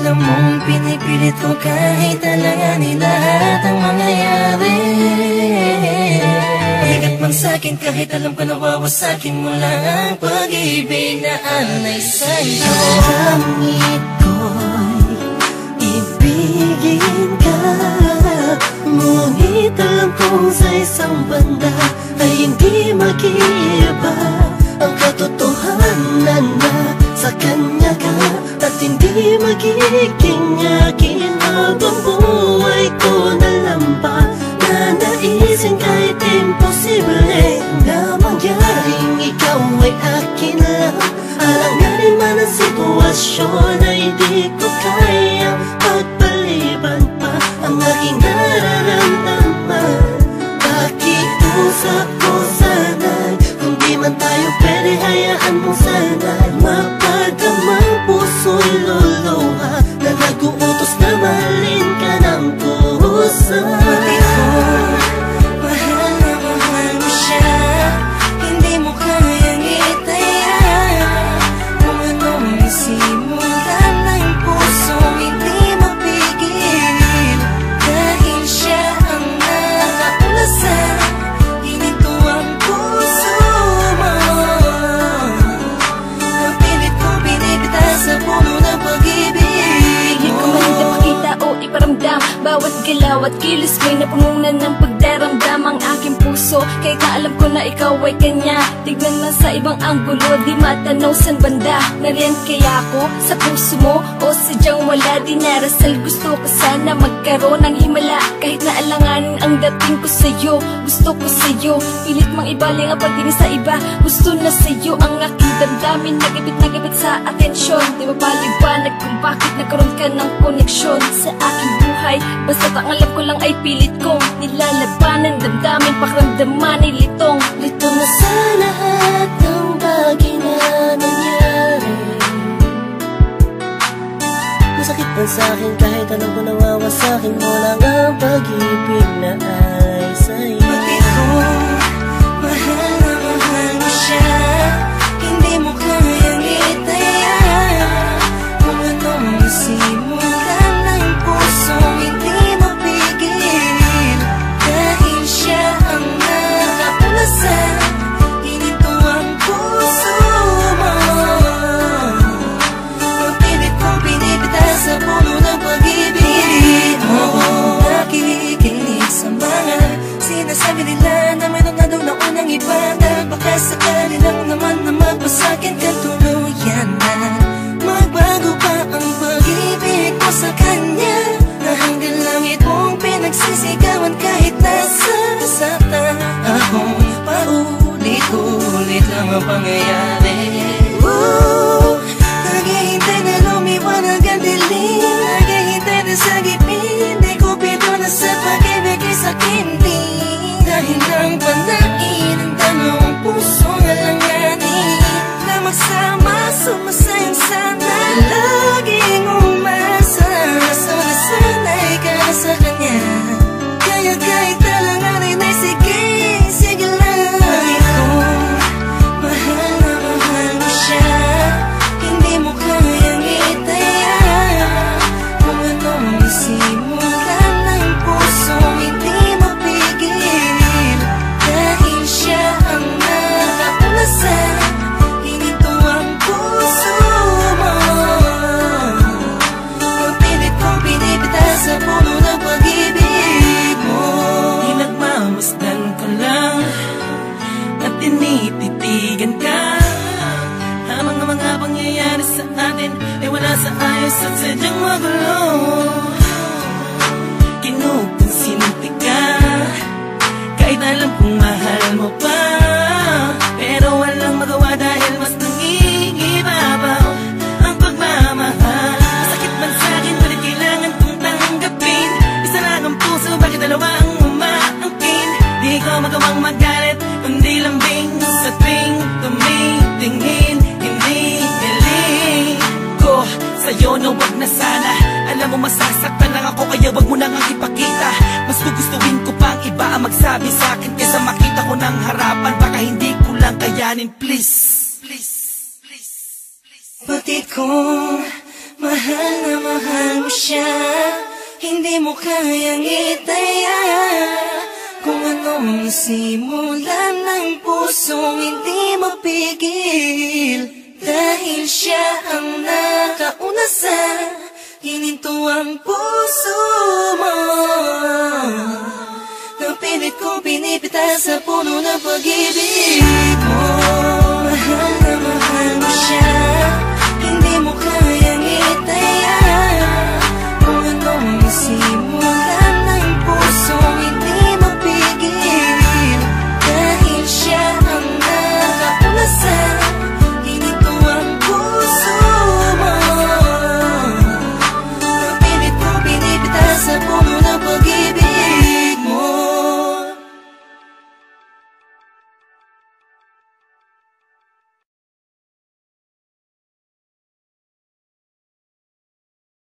Alam mong pinipilit ko kahit alanganin lahat ang mangyayari. Ingat man sa'kin kahit alam ko nawawasakin mo lang ang pag-ibig na alay sa'yo. Langit ko'y ibigin ka, ngunit alam kong sa isang banda ay hindi mag-iiba ang katotohanan na sa kanya ka at hindi magiging akin habang buhay ko na lampa. Nanaisin kahit imposible na mangyaring ikaw ay akin lang. Alanganin man ang sitwasyon ay di ko kayang pagpaliban pa ang aking nararamdaman. Pakiusap ko sana'y kung di man tayo pwede, hayaan mo sana'y mapadamang puso'y luluha na nag-uutos na mahalin ka ng puso. Bawat galaw at kilos ko'y napununan ng pagdaramdam ang aking puso. Kahit na alam ko na ikaw ay kanya, tignan man sa ibang anggulo, di matanaw san banda. Nariyan kaya ako sa puso mo o sadyang wala? Di narasal, gusto ko sana magkaroon ng himala. Kahit na alanganin ang dating ko sa'yo, gusto ko sa'yo. Pilit mang ibaling ang pagtingin sa iba, gusto na sa'yo ang aking damdamin. Nagipit sa atensyon, di mapaliwanag kung bakit nagkaroon ka ng koneksyon sa aking buhay. Basta't ang alam ko lang ay pilit kong nilalabanan, damdamin, pakiramdaman ay litong. Lito na sa lahat ng bagay na nangyari. Masakit man sa'kin kahit alam ko nawawasakin mo lang ang pag-ibig na ay sa'yo. Bakit ko mahal na mahal mo siya, hindi mo kayang itaya kung anong nasimulan ng pusong hindi mapigil. Dahil siya ang nakapulasan, hininto ang puso mo. Mapilit kong pinipitas sa puno ng pag-ibig mo. Nakikinig sa mga sinasabi nila na mayroon na daw na unang iba, dahil baka sakali lang naman na magpasakin ka tuluyan na magbago pa ang pag-ibig ko sa kanya, na hanggang langit mong pinagsisigawan kahit nasa sakta akong paulit-ulit lang ang pangyayari. Naghihintay na lumiwanag ang dilim, naghihintay na sa gipin, di ko pito na sa pag-ibig ay sakin din. Dahil ang panain ang dalawang pusong alanganin na magsama, sumasayang sana, laging umasa. Sana'y ka sa kanya, kaya kahit alanganin ay sige, sige lang. Bakit ko mahal na mahal mo siya, hindi mo kayang itaya kung anong nasimulan ng pusong hindi mapigil. Dahil siya ang nakapulasan, hininto ang puso mo. Mapilit kong pinipitas sa puno ng pag-ibig mo. Di nagmamasdan ko lang at tinititigan ka, habang ang mga pangyayari sa atin ay wala sa ayos at sadyang magulo. Kinukonsinti ka kahit alam kong mahal mo pa, pero walang magawa dahil mas nangingibabaw ang pagmamahal. Masakit man sa'kin, ngunit kailangan kong tanggapin. Isa lang ang puso, bakit dalawa ang umaangkin? Di ko magawang magalit, kundi lambing sa tuwing tumitingin. Hindi hiling ko sa'yo na wag na sana. Alam mo masasaktan lang ako, kaya wag mo nang ipakita. Mas gugustuhin ko pang iba ang magsabi sa'kin kaysa makita ko ng harapan. Baka hindi ko lang kayanin, please. Batid ko Mahal na mahal mo siya, hindi mo kayang itaya. Kung anong nasimulan ng pusong hindi mapigil, dahil siya ang nakauna sa hininto ang puso mo. Napilit kong pinipitas sa puno ng pag-ibig mo.